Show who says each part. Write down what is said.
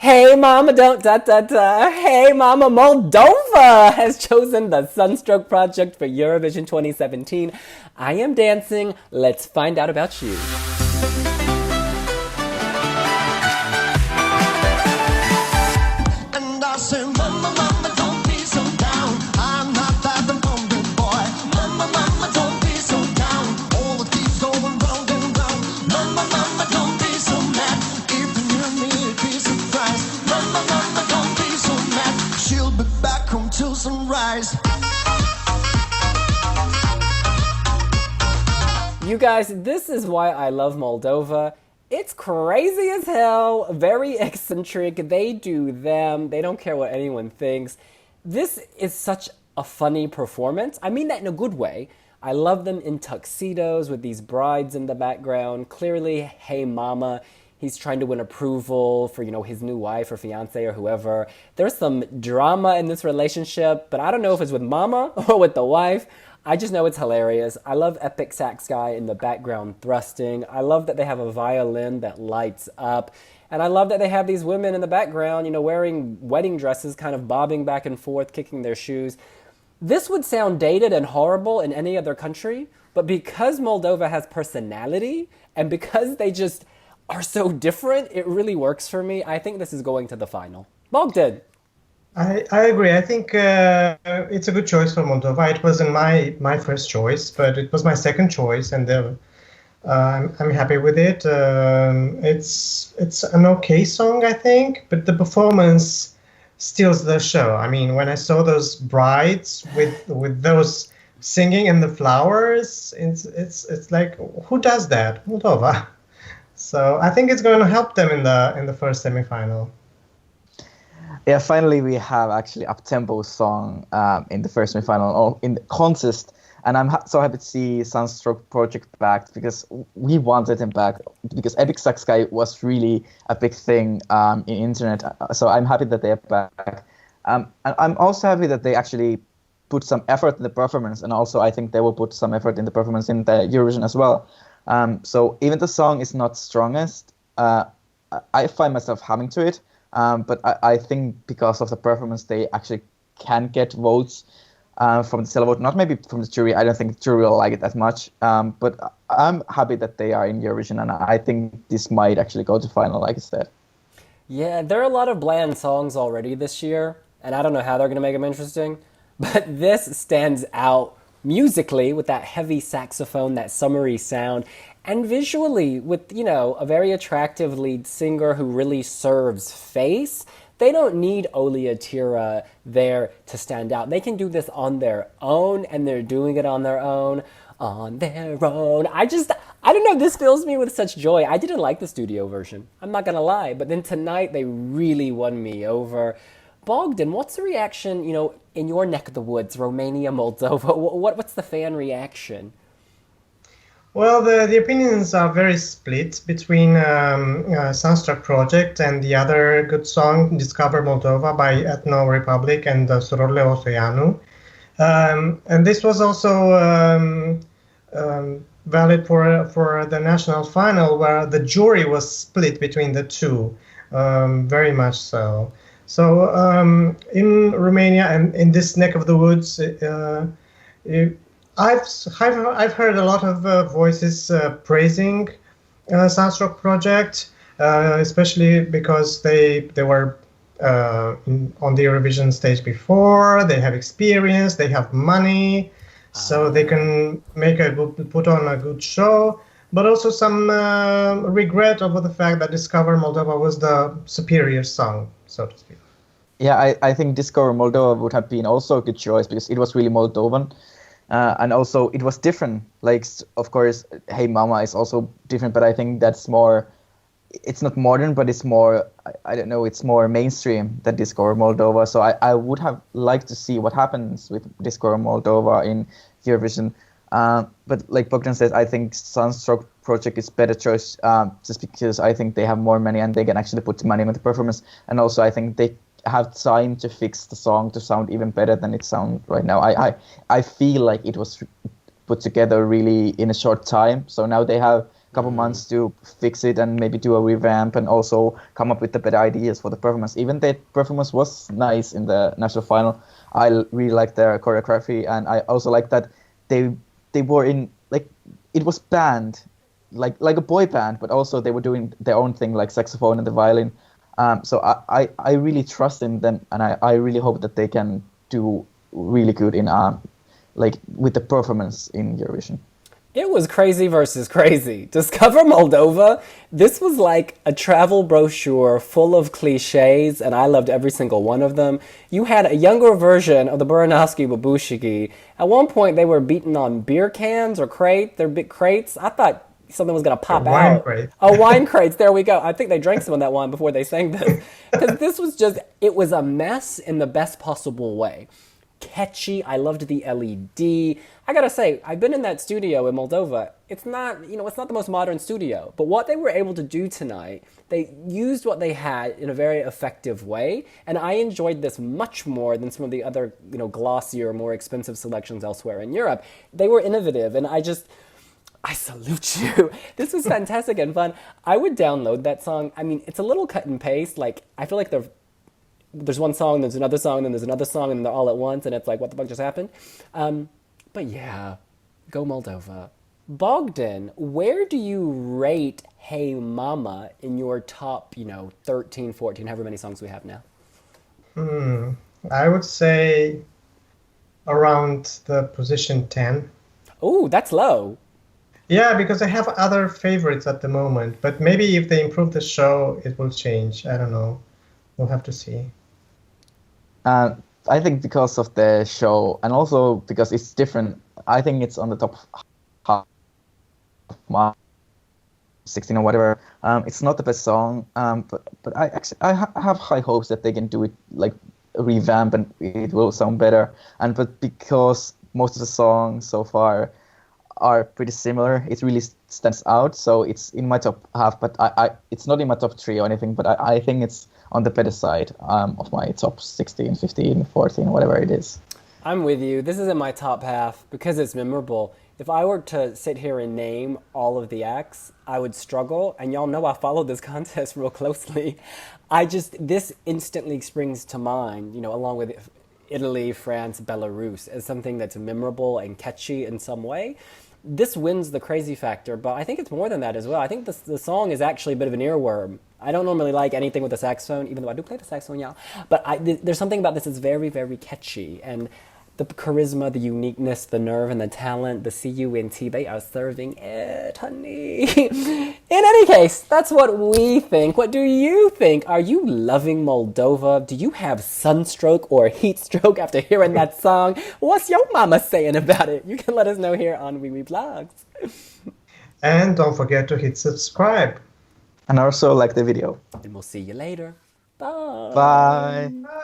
Speaker 1: Hey mama, don't da da da. Hey mama, Moldova has chosen the SunStroke Project for Eurovision 2017. I am dancing. Let's find out about you.
Speaker 2: And I say, Mama, Mama, don't be so down. I'm not that hungry boy. Mama, Mama, don't be so down. All the thieves going round and round. Mama, Mama, don't be so mad. If you knew me, be surprised. Mama, Mama, don't be so mad. She'll be back home till sunrise.
Speaker 1: You guys, this is why I love Moldova. It's crazy as hell, very eccentric. They do them. They don't care what anyone thinks. This is such a funny performance. I mean that in a good way. I love them in tuxedos with these brides in the background. Clearly, hey mama, he's trying to win approval for, his new wife or fiance or whoever. There's some drama in this relationship, but I don't know if it's with mama or with the wife. I just know it's hilarious. I love Epic Sax Guy in the background thrusting. I love that they have a violin that lights up. And I love that they have these women in the background, wearing wedding dresses, kind of bobbing back and forth, kicking their shoes. This would sound dated and horrible in any other country, but because Moldova has personality and because they just are so different, it really works for me. I think this is going to the final. Bogdan!
Speaker 3: I agree. I think it's a good choice for Moldova. It wasn't my first choice, but it was my second choice, and I'm happy with it. It's an okay song, I think, but the performance steals the show. I mean, when I saw those brides with those singing and the flowers, it's like, who does that? Moldova. So I think it's going to help them in the first semifinal.
Speaker 4: Yeah, finally we have actually up-tempo song in the first semi-final or in the contest, and I'm so happy to see SunStroke Project back because we wanted him back because Epic Sax Guy was really a big thing in internet. So I'm happy that they're back. And I'm also happy that they actually put some effort in the performance, and also I think they will put some effort in the performance in the Eurovision as well. So even the song is not strongest, I find myself humming to it. But I think because of the performance, they actually can get votes from the televote. Not maybe from the jury. I don't think the jury will like it that much. But I'm happy that they are in Eurovision, and I think this might actually go to final, like I said.
Speaker 1: Yeah, there are a lot of bland songs already this year, and I don't know how they're going to make them interesting. But this stands out musically with that heavy saxophone, that summery sound. And visually, with, a very attractive lead singer who really serves face, they don't need Olia Tira there to stand out. They can do this on their own, and they're doing it on their own. On their own. I don't know, this fills me with such joy. I didn't like the studio version. I'm not gonna lie. But then tonight, they really won me over. Bogdan, what's the reaction, in your neck of the woods, Romania, Moldova? What's the fan reaction?
Speaker 3: Well, the opinions are very split between SunStroke Project and the other good song, Discover Moldova by Ethno Republic and Surorile Oseanu. And this was also valid for the national final, where the jury was split between the two, very much so. So in Romania and in this neck of the woods, I've heard a lot of voices praising SunStroke Project, especially because they were on the Eurovision stage before. They have experience, they have money, so they can put on a good show. But also some regret over the fact that Discover Moldova was the superior song, so to speak.
Speaker 4: Yeah, I think Discover Moldova would have been also a good choice because it was really Moldovan. And also it was different. Like, of course, Hey Mama is also different, but I think that's more, it's not modern, but it's more, I don't know, it's more mainstream than Discover Moldova. So I would have liked to see what happens with Discover Moldova in Eurovision. But like Bogdan says, I think SunStroke Project is better choice just because I think they have more money and they can actually put the money on the performance. And also I think they have time to fix the song to sound even better than it sounds right now. I feel like it was put together really in a short time. So now they have couple months to fix it and maybe do a revamp and also come up with the better ideas for the performance. Even the performance was nice in the national final. I really liked their choreography, and I also like that they were in, like, it was band, like a boy band, but also they were doing their own thing, like saxophone and the violin. So I really trust in them, and I really hope that they can do really good in like with the performance in Eurovision.
Speaker 1: It was crazy versus crazy. Discover Moldova. This was like a travel brochure full of cliches, and I loved every single one of them. You had a younger version of the Buranovsky Babushiki. At one point, they were beaten on beer cans or they're big crates. I thought something was going to pop
Speaker 3: Wine
Speaker 1: out.
Speaker 3: crate.
Speaker 1: Oh, wine crates. There we go. I think they drank some of that wine before they sang this. Because this was just, it was a mess in the best possible way. Catchy. I loved the LED. I gotta say, I've been in that studio in Moldova. It's not, it's not the most modern studio, but what they were able to do tonight, they used what they had in a very effective way, and I enjoyed this much more than some of the other, glossier, more expensive selections elsewhere in Europe. They were innovative, and I salute you. This was fantastic and fun. I would download that song. I mean, it's a little cut and paste. Like, I feel like there's one song, there's another song, then there's another song, and they're all at once, and it's like, what the fuck just happened? But yeah, go Moldova. Bogdan, where do you rate Hey Mama in your top, 13, 14, however many songs we have now?
Speaker 3: I would say around the position 10.
Speaker 1: Ooh, that's low.
Speaker 3: Yeah, because I have other favorites at the moment, but maybe if they improve the show, it will change. I don't know. We'll have to see.
Speaker 4: I think because of the show, and also because it's different, I think it's on the top half, 16 or whatever. It's not the best song, but I have high hopes that they can do it, like a revamp, and it will sound better. But because most of the songs so far are pretty similar, it really stands out. So it's in my top half, but it's not in my top 3 or anything. But I think it's on the better side of my top 16, 15, 14, whatever it is.
Speaker 1: I'm with you. This is in my top half because it's memorable. If I were to sit here and name all of the acts, I would struggle. And y'all know I followed this contest real closely. This instantly springs to mind, along with Italy, France, Belarus, as something that's memorable and catchy in some way. This wins the crazy factor, but I think it's more than that as well. I think the song is actually a bit of an earworm. I don't normally like anything with the saxophone, even though I do play the saxophone, y'all. But there's something about this that's very, very catchy. And the charisma, the uniqueness, the nerve, and the talent, the CUNT, they are serving it, honey. In any case, that's what we think. What do you think? Are you loving Moldova? Do you have sunstroke or heat stroke after hearing that song? What's your mama saying about it? You can let us know here on wiwibloggs.
Speaker 3: And don't forget to hit subscribe.
Speaker 4: And also like the video.
Speaker 1: And we'll see you later. Bye.
Speaker 4: Bye.
Speaker 3: Bye.